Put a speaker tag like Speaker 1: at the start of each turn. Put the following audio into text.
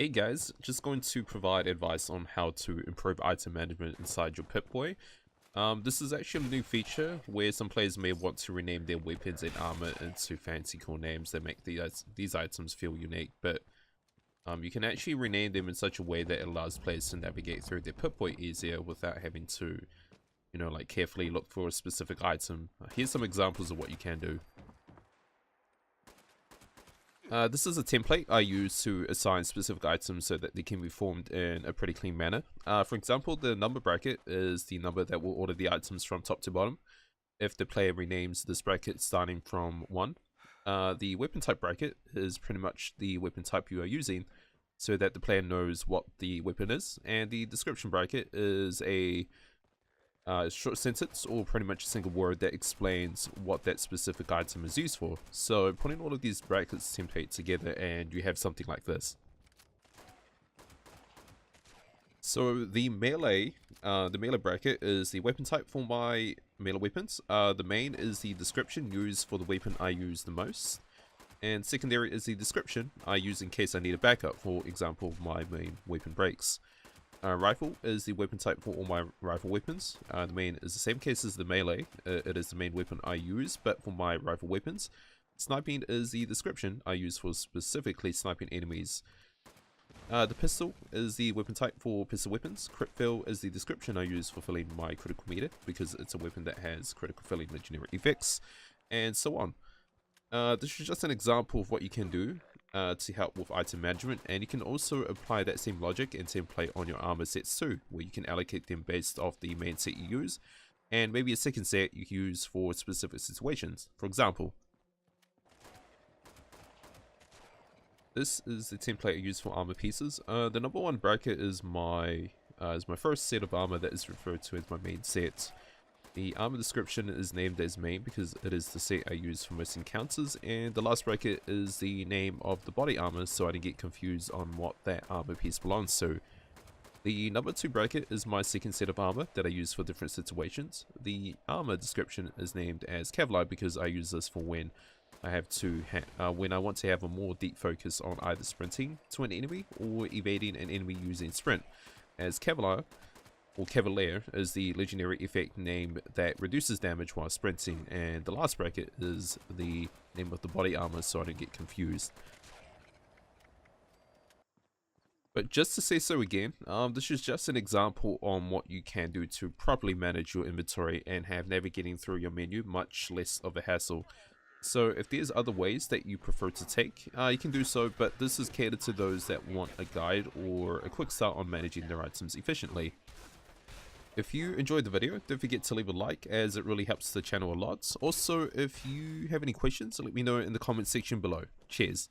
Speaker 1: Hey guys, just going to provide advice on how to improve item management inside your Pip-Boy. This is actually a new feature where some players may want to rename their weapons and armor into fancy cool names that make these items feel unique, but you can actually rename them in such a way that it allows players to navigate through their Pip-Boy easier without having to, like carefully look for a specific item. Here's some examples of what you can do. This is a template I use to assign specific items so that they can be formed in a pretty clean manner. For example, the number bracket is the number that will order the items from top to bottom if the player renames this bracket starting from 1. The weapon type bracket is pretty much the weapon type you are using so that the player knows what the weapon is, and the description bracket is a short sentence or pretty much a single word that explains what that specific item is used for. So putting all of these brackets template together and you have something like this. So the melee bracket is the weapon type for my melee weapons. The main is the description used for the weapon I use the most, and secondary is the description I use in case I need a backup, for example my main weapon breaks. Rifle is the weapon type for all my rifle weapons. The main is the same case as the melee. It is the main weapon I use, but for my rifle weapons. Sniping is the description I use for specifically sniping enemies. The pistol is the weapon type for pistol weapons. Crit fill is the description I use for filling my critical meter, because it's a weapon that has critical filling legendary effects, and so on. This is just an example of what you can do to help with item management, and you can also apply that same logic and template on your armor sets too, where you can allocate them based off the main set you use, and maybe a second set you use for specific situations. For example, this is the template I use for armor pieces. The number 1 bracket is my first set of armor that is referred to as my main set. The armor description is named as main because it is the set I use for most encounters, and the last bracket is the name of the body armor so I don't get confused on what that armor piece belongs to. The number 2 bracket is my second set of armor that I use for different situations. The armor description is named as Kevlar because I use this for when I have when I want to have a more deep focus on either sprinting to an enemy or evading an enemy using sprint, as Kevlar or Cavalier is the legendary effect name that reduces damage while sprinting, and the last bracket is the name of the body armor so I don't get confused. But just to say so again, this is just an example on what you can do to properly manage your inventory and have navigating through your menu much less of a hassle. So if there's other ways that you prefer to take, you can do so, but this is catered to those that want a guide or a quick start on managing their items efficiently. If you enjoyed the video, don't forget to leave a like, as it really helps the channel a lot. Also, if you have any questions, let me know in the comment section below. Cheers.